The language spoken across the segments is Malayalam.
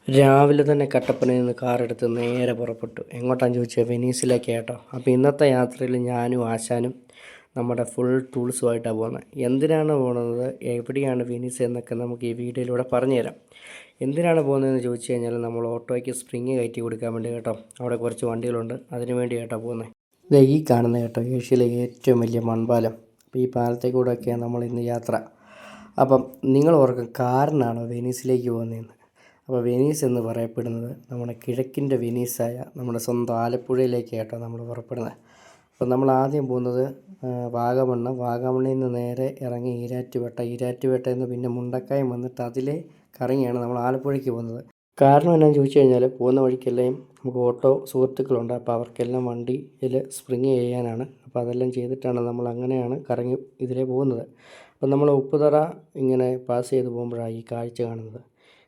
രാവിലെ തന്നെ കട്ടപ്പനയിൽ നിന്ന് കാറെടുത്ത് നേരെ പുറപ്പെട്ടു. എങ്ങോട്ടാണെന്ന് ചോദിച്ചാൽ വെനീസിലേക്ക് കേട്ടോ. അപ്പോൾ ഇന്നത്തെ യാത്രയിൽ ഞാനും ആശാനും നമ്മുടെ ഫുൾ ടൂൾസുമായിട്ടാണ് പോകുന്നത്. എന്തിനാണ് പോകുന്നത്, എവിടെയാണ് വെനീസ് എന്നൊക്കെ നമുക്ക് ഈ വീഡിയോയിലൂടെ പറഞ്ഞുതരാം. എന്തിനാണ് പോകുന്നതെന്ന് ചോദിച്ചു കഴിഞ്ഞാൽ നമ്മൾ ഓട്ടോയ്ക്ക് സ്പ്രിങ് കയറ്റി കൊടുക്കാൻ വേണ്ടി കേട്ടോ. അവിടെ കുറച്ച് വണ്ടികളുണ്ട്, അതിന് വേണ്ടി കേട്ടോ പോകുന്നത്. ഇത് ഈ കാണുന്നത് കേട്ടോ ഏഷ്യയിലെ ഏറ്റവും വലിയ മൺപാലം. അപ്പോൾ ഈ പാലത്തെ കൂടെയൊക്കെയാണ് നമ്മൾ ഇന്ന് യാത്ര. അപ്പം നിങ്ങൾ ഓർക്കും കാറിനാണോ വെനീസിലേക്ക് പോകുന്നതെന്ന്. അപ്പോൾ വെനീസ് എന്ന് പറയപ്പെടുന്നത് നമ്മുടെ കിഴക്കിൻ്റെ വെനീസായ നമ്മുടെ സ്വന്തം ആലപ്പുഴയിലേക്ക് കേട്ടോ നമ്മൾ പുറപ്പെടുന്നത്. അപ്പോൾ നമ്മൾ ആദ്യം പോകുന്നത് വാഗമണ്ണിൽ നിന്ന് നേരെ ഇറങ്ങി ഈരാറ്റുപേട്ടയിൽ നിന്ന് പിന്നെ മുണ്ടക്കായം വന്നിട്ട് അതിലെ കറങ്ങിയാണ് നമ്മൾ ആലപ്പുഴയ്ക്ക് പോകുന്നത്. കാരണം എന്നാന്ന് ചോദിച്ചു കഴിഞ്ഞാൽ പോകുന്ന വഴിക്കെല്ലാം നമുക്ക് ഓട്ടോ സുഹൃത്തുക്കളുണ്ട്. അപ്പോൾ അവർക്കെല്ലാം വണ്ടിയിൽ സ്പ്രിങ് ചെയ്യാനാണ്. അപ്പോൾ അതെല്ലാം ചെയ്തിട്ടാണ് നമ്മൾ അങ്ങനെയാണ് കറങ്ങി ഇതിലേ പോകുന്നത്. അപ്പോൾ നമ്മൾ ഉപ്പുതറ ഇങ്ങനെ പാസ് ചെയ്ത് പോകുമ്പോഴാണ് ഈ കാഴ്ച കാണുന്നത്.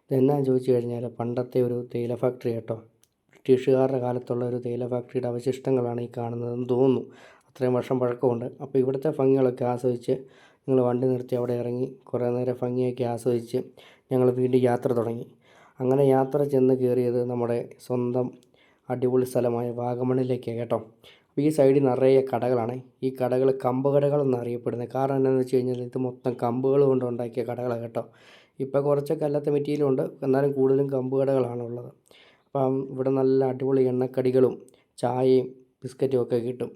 ഇതെന്നാന്ന് ചോദിച്ചു കഴിഞ്ഞാൽ പണ്ടത്തെ ഒരു തേയില ഫാക്ടറി കേട്ടോ. ബ്രിട്ടീഷുകാരുടെ കാലത്തുള്ള ഒരു തേയില ഫാക്ടറിയുടെ അവശിഷ്ടങ്ങളാണ് ഈ കാണുന്നതെന്ന് തോന്നുന്നു. അത്രയും വർഷം പഴക്കമുണ്ട്. അപ്പോൾ ഇവിടുത്തെ ഭംഗികളൊക്കെ ആസ്വദിച്ച് ഞങ്ങൾ വണ്ടി നിർത്തി അവിടെ ഇറങ്ങി കുറേ നേരം ഭംഗിയൊക്കെ ആസ്വദിച്ച് ഞങ്ങൾ വീണ്ടും യാത്ര തുടങ്ങി. അങ്ങനെ യാത്ര ചെന്ന് കയറിയത് നമ്മുടെ സ്വന്തം അടിപൊളി സ്ഥലമായ വാഗമണ്ണിലേക്കാണ് കേട്ടോ. അപ്പോൾ ഈ സൈഡിൽ നിറയെ കടകളാണ്. ഈ കടകൾ കമ്പ് കടകളെന്ന് അറിയപ്പെടുന്നത്. കാരണം എന്താണെന്ന് വെച്ച് കഴിഞ്ഞാൽ ഇത് മൊത്തം കമ്പുകൾ കൊണ്ട് ഉണ്ടാക്കിയ കടകളാണ് കേട്ടോ. ഇപ്പോൾ കുറച്ചൊക്കെ അല്ലാത്ത മെറ്റീരിയലുണ്ട്, എന്നാലും കൂടുതലും കമ്പ് കടകളാണുള്ളത്. അപ്പം ഇവിടെ നല്ല അടിപൊളി എണ്ണക്കടികളും ചായയും ബിസ്ക്കറ്റും ഒക്കെ കിട്ടും.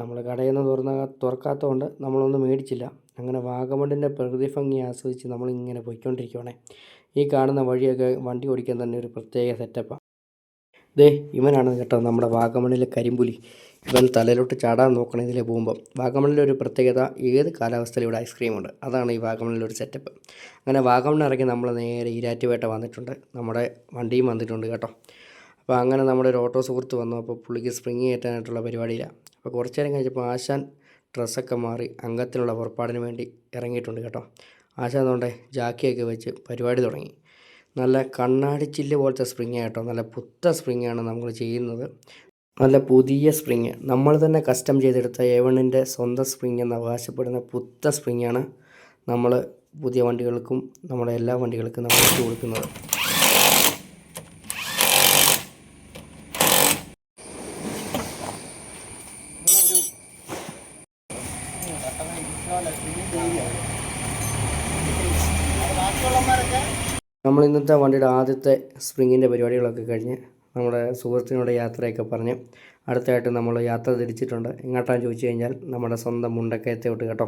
നമ്മൾ കടയിൽ നിന്ന് തുറക്കാത്തതുകൊണ്ട് നമ്മളൊന്നും മേടിച്ചില്ല. അങ്ങനെ വാഗമണ്ണിൻ്റെ പ്രകൃതി ഭംഗി ആസ്വദിച്ച് നമ്മളിങ്ങനെ പോയിക്കൊണ്ടിരിക്കുകയാണ്. ഈ കാണുന്ന വഴിയൊക്കെ വണ്ടി ഓടിക്കാൻ തന്നെ ഒരു പ്രത്യേക സെറ്റപ്പാണ്. ഇവനാണ് കേട്ടോ നമ്മുടെ വാഗമണ്ണിലെ കരിമ്പുലി. ഇവൻ തലയിലോട്ട് ചാടാൻ നോക്കണം ഇതിലെ പോകുമ്പം. വാഗമണ്ണിലൊരു പ്രത്യേകത, ഏത് കാലാവസ്ഥയിലും ഇവിടെ ഐസ്ക്രീമുണ്ട്. അതാണ് ഈ വാഗമണ്ണിലൊരു സെറ്റപ്പ്. അങ്ങനെ വാഗമണ്ണ് ഇറങ്ങി നമ്മൾ നേരെ ഈരാറ്റുപേട്ട വന്നിട്ടുണ്ട്. നമ്മുടെ വണ്ടിയും വന്നിട്ടുണ്ട് കേട്ടോ. അപ്പോൾ അങ്ങനെ നമ്മുടെ ഒരു ഓട്ടോ സുഹൃത്ത് വന്നു. അപ്പോൾ പുള്ളിക്ക് സ്പ്രിങ് കയറ്റാനായിട്ടുള്ള പരിപാടിയിലാണ്. അപ്പോൾ കുറച്ച് നേരം കഴിഞ്ഞപ്പോൾ ആശാൻ ഡ്രസ്സൊക്കെ മാറി അംഗത്തിനുള്ള പുറപ്പാടിന് വേണ്ടി ഇറങ്ങിയിട്ടുണ്ട് കേട്ടോ. ആശാൻ അതുകൊണ്ട് ജാക്കിയൊക്കെ വെച്ച് പരിപാടി തുടങ്ങി. നല്ല കണ്ണാടി ചില്ല് പോലത്തെ സ്പ്രിങ് കേട്ടോ. നല്ല പുത്ത സ്പ്രിങ്ങാണ് നമ്മൾ ചെയ്യുന്നത്. നല്ല പുതിയ സ്പ്രിങ്, നമ്മൾ തന്നെ കസ്റ്റം ചെയ്തെടുത്ത A1-ൻ്റെ സ്വന്തം സ്പ്രിങ് എന്ന് അവകാശപ്പെടുന്ന പുത്ത സ്പ്രിങ്ങാണ് നമ്മൾ പുതിയ വണ്ടികൾക്കും നമ്മുടെ എല്ലാ വണ്ടികൾക്കും നമ്മൾ ഇട്ട് കൊടുക്കുന്നത്. നമ്മൾ ഇന്നത്തെ വണ്ടിയുടെ ആദ്യത്തെ സ്പ്രിങ്ങിൻ്റെ പരിപാടികളൊക്കെ കഴിഞ്ഞ് നമ്മുടെ സുഹൃത്തിനോട് യാത്രയൊക്കെ പറഞ്ഞ് അടുത്തായിട്ട് നമ്മൾ യാത്ര തിരിച്ചിട്ടുണ്ട്. എങ്ങോട്ടാന്ന് ചോദിച്ചു കഴിഞ്ഞാൽ നമ്മുടെ സ്വന്തം മുണ്ടക്കയത്തോട്ട് കേട്ടോ.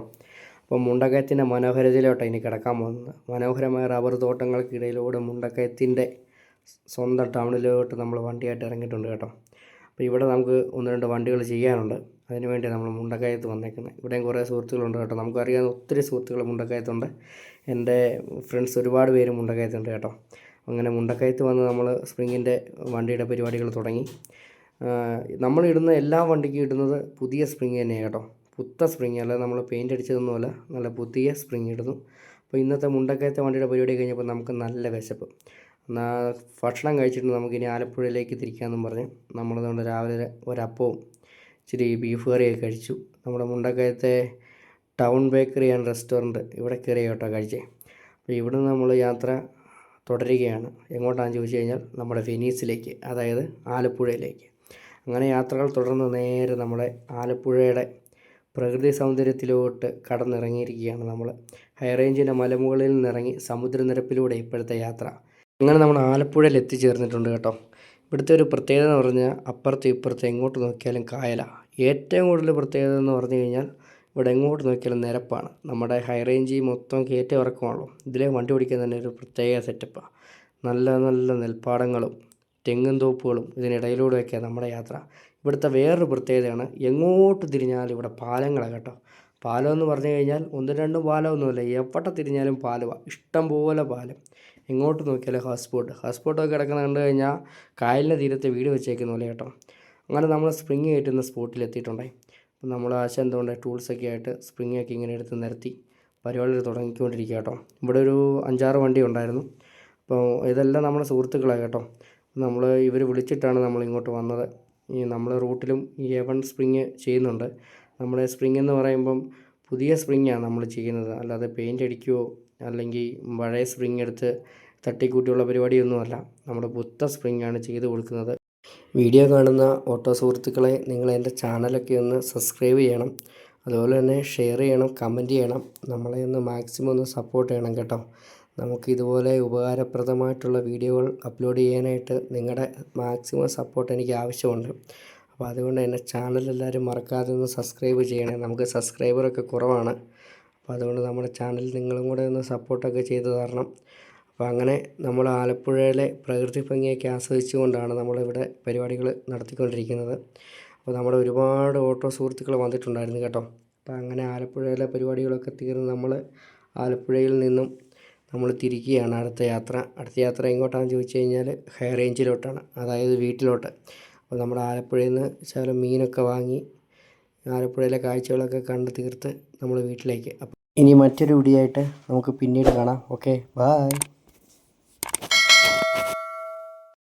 അപ്പോൾ മുണ്ടക്കയത്തിൻ്റെ മനോഹരതയിലോട്ടാണ് ഇനി കിടക്കാൻ പോകുന്നത്. മനോഹരമായ റബ്ബർ തോട്ടങ്ങൾക്കിടയിലൂടെ മുണ്ടക്കയത്തിൻ്റെ സ്വന്തം ടൗണിലോട്ട് നമ്മൾ വണ്ടിയായിട്ട് ഇറങ്ങിയിട്ടുണ്ട് കേട്ടോ. അപ്പോൾ ഇവിടെ നമുക്ക് 1-2 വണ്ടികൾ ചെയ്യാനുണ്ട്. അതിനുവേണ്ടി നമ്മൾ മുണ്ടക്കയത്ത് വന്നേക്കുന്നത്. ഇവിടെയും കുറേ സുഹൃത്തുക്കളുണ്ട് കേട്ടോ. നമുക്കറിയാവുന്ന ഒത്തിരി സുഹൃത്തുക്കൾ മുണ്ടക്കയത്തുണ്ട്. എൻ്റെ ഫ്രണ്ട്സ് ഒരുപാട് പേര് മുണ്ടക്കയത്തുണ്ട് കേട്ടോ. അങ്ങനെ മുണ്ടക്കയത്ത് വന്ന് നമ്മൾ സ്പ്രിങ്ങിൻ്റെ വണ്ടിയുടെ പരിപാടികൾ തുടങ്ങി. നമ്മളിടുന്ന എല്ലാ വണ്ടിക്കും ഇടുന്നത് പുതിയ സ്പ്രിങ് തന്നെയാണ് കേട്ടോ. പുത്ത സ്പ്രിങ്, അല്ല നമ്മൾ പെയിൻ്റ് അടിച്ചതൊന്നുമല്ല, നല്ല പുതിയ സ്പ്രിങ് ഇടുന്നു. അപ്പോൾ ഇന്നത്തെ മുണ്ടക്കയത്തെ വണ്ടിയുടെ പരിപാടി കഴിഞ്ഞപ്പോൾ നമുക്ക് നല്ല വിശപ്പ്. എന്നാൽ ഭക്ഷണം കഴിച്ചിട്ട് നമുക്കിനി ആലപ്പുഴയിലേക്ക് തിരിക്കാമെന്നും പറഞ്ഞ് നമ്മളതുകൊണ്ട് രാവിലെ ഒരപ്പവും ഇച്ചിരി ബീഫ് കറിയൊക്കെ കഴിച്ചു. നമ്മുടെ മുണ്ടക്കയത്തെ ടൗൺ ബേക്കറി ആൻഡ് റെസ്റ്റോറൻറ്റ് ഇവിടെ കയറി കേട്ടോ കഴിച്ചേ. അപ്പോൾ ഇവിടുന്ന് നമ്മൾ യാത്ര തുടരുകയാണ്. എങ്ങോട്ടാണെന്ന് ചോദിച്ചു കഴിഞ്ഞാൽ നമ്മുടെ വെനീസിലേക്ക്, അതായത് ആലപ്പുഴയിലേക്ക്. അങ്ങനെ യാത്രകൾ തുടർന്ന് നേരെ നമ്മുടെ ആലപ്പുഴയുടെ പ്രകൃതി സൗന്ദര്യത്തിലോട്ട് കടന്നിറങ്ങിയിരിക്കുകയാണ് നമ്മൾ. ഹൈ റേഞ്ചിൻ്റെ മലമുകളിൽ നിന്നിറങ്ങി സമുദ്രനിരപ്പിലൂടെ ഇപ്പോഴത്തെ യാത്ര. അങ്ങനെ നമ്മൾ ആലപ്പുഴയിൽ എത്തിച്ചേർന്നിട്ടുണ്ട് കേട്ടോ. ഇവിടുത്തെ ഒരു പ്രത്യേകത എന്ന് പറഞ്ഞാൽ അപ്പുറത്തും ഇപ്പുറത്തും എങ്ങോട്ട് നോക്കിയാലും കായലാണ്. ഏറ്റവും കൂടുതൽ പ്രത്യേകത എന്ന് പറഞ്ഞു കഴിഞ്ഞാൽ ഇവിടെ എങ്ങോട്ട് നോക്കിയാലും നിരപ്പാണ്. നമ്മുടെ ഹൈ റേഞ്ച് മൊത്തം കയറ്റം ഇറക്കമാണല്ലോ. ഇതിലെ വണ്ടി ഓടിക്കാൻ തന്നെ ഒരു പ്രത്യേക സെറ്റപ്പാണ്. നല്ല നല്ല നെൽപ്പാടങ്ങളും തെങ്ങും തോപ്പുകളും ഇതിനിടയിലൂടെയൊക്കെയാണ് നമ്മുടെ യാത്ര. ഇവിടുത്തെ വേറൊരു പ്രത്യേകതയാണ്, എങ്ങോട്ട് തിരിഞ്ഞാലും ഇവിടെ പാലങ്ങളാണ് കേട്ടോ. പാലം എന്ന് പറഞ്ഞു കഴിഞ്ഞാൽ 1-2 പാലമൊന്നുമില്ല, എവിടെ തിരിഞ്ഞാലും പാലമാണ്. ഇഷ്ടം പോലെ പാലം. എങ്ങോട്ട് നോക്കിയാലും ഹൗസ് ബോട്ടൊക്കെ കിടക്കുന്നത് കണ്ടു കഴിഞ്ഞാൽ കായലിൻ്റെ തീരത്തെ വീട് വെച്ചേക്കുന്ന പോലെ കേട്ടോ. അങ്ങനെ നമ്മൾ സ്പ്രിങ് കയറ്റുന്ന സ്പോട്ടിൽ എത്തിയിട്ടുണ്ടായി. അപ്പോൾ നമ്മൾ ആശാൻ എന്തുകൊണ്ട് ടൂൾസൊക്കെ ആയിട്ട് സ്പ്രിങ്ങൊക്കെ ഇങ്ങനെ എടുത്ത് നിരത്തി പരിപാടികൾ തുടങ്ങിക്കൊണ്ടിരിക്കുക കേട്ടോ. ഇവിടെ ഒരു 5-6 വണ്ടി ഉണ്ടായിരുന്നു. അപ്പോൾ ഇതെല്ലാം നമ്മുടെ സുഹൃത്തുക്കളാണ് കേട്ടോ. ഇവർ വിളിച്ചിട്ടാണ് നമ്മൾ ഇങ്ങോട്ട് വന്നത്. നമ്മൾ റൂട്ടിലും ഈ A1 സ്പ്രിങ് ചെയ്യുന്നുണ്ട്. നമ്മുടെ സ്പ്രിങ് എന്ന് പറയുമ്പം പുതിയ സ്പ്രിങ്ങാണ് നമ്മൾ ചെയ്യുന്നത്, അല്ലാതെ പെയിൻ്റ് അടിക്കുകയോ അല്ലെങ്കിൽ പഴയ സ്പ്രിങ് എടുത്ത് തട്ടിക്കൂട്ടിയുള്ള പരിപാടിയൊന്നുമല്ല. നമ്മുടെ ബുദ്ധ സ്പ്രിങ്ങാണ് ചെയ്ത് കൊടുക്കുന്നത്. വീഡിയോ കാണുന്ന ഓട്ടോ സുഹൃത്തുക്കളെ, നിങ്ങൾ എൻ്റെ ചാനലൊക്കെ ഒന്ന് സബ്സ്ക്രൈബ് ചെയ്യണം. അതുപോലെ തന്നെ ഷെയർ ചെയ്യണം, കമൻറ്റ് ചെയ്യണം. നമ്മളെ ഒന്ന് മാക്സിമം ഒന്ന് സപ്പോർട്ട് ചെയ്യണം കേട്ടോ. നമുക്ക് ഇതുപോലെ ഉപകാരപ്രദമായിട്ടുള്ള വീഡിയോകൾ അപ്ലോഡ് ചെയ്യാനായിട്ട് നിങ്ങളുടെ മാക്സിമം സപ്പോർട്ട് എനിക്ക് ആവശ്യമുണ്ട്. അപ്പോൾ അതുകൊണ്ട് എൻ്റെ ചാനൽ എല്ലാവരും മറക്കാതെ ഒന്ന് സബ്സ്ക്രൈബ് ചെയ്യണേ. നമുക്ക് സബ്സ്ക്രൈബറൊക്കെ കുറവാണ്. അപ്പോൾ അതുകൊണ്ട് നമ്മുടെ ചാനൽ നിങ്ങളും കൂടെ ഒന്ന് സപ്പോർട്ടൊക്കെ ചെയ്തു തരണം. അപ്പോൾ അങ്ങനെ നമ്മൾ ആലപ്പുഴയിലെ പ്രകൃതി ഭംഗിയൊക്കെ ആസ്വദിച്ചുകൊണ്ടാണ് നമ്മളിവിടെ പരിപാടികൾ നടത്തിക്കൊണ്ടിരിക്കുന്നത്. അപ്പോൾ നമ്മുടെ ഒരുപാട് ഓട്ടോ സുഹൃത്തുക്കൾ വന്നിട്ടുണ്ടായിരുന്നു കേട്ടോ. അപ്പോൾ അങ്ങനെ ആലപ്പുഴയിലെ പരിപാടികളൊക്കെ തീർന്ന് നമ്മൾ ആലപ്പുഴയിൽ നിന്നും നമ്മൾ തിരിക്കുകയാണ് അടുത്ത യാത്ര എങ്ങോട്ടാണെന്ന് ചോദിച്ചു കഴിഞ്ഞാൽ ഹൈ റേഞ്ചിലോട്ടാണ്, അതായത് വീട്ടിലോട്ട്. അപ്പോൾ നമ്മൾ ആലപ്പുഴയിൽ നിന്ന് ശകലം മീനൊക്കെ വാങ്ങി ആലപ്പുഴയിലെ കാഴ്ചകളൊക്കെ കണ്ട് തീർത്ത് നമ്മൾ വീട്ടിലേക്ക്. അപ്പോൾ ഇനി മറ്റൊരു വീഡിയോ ആയിട്ട് നമുക്ക് പിന്നീട് കാണാം. Okay, by.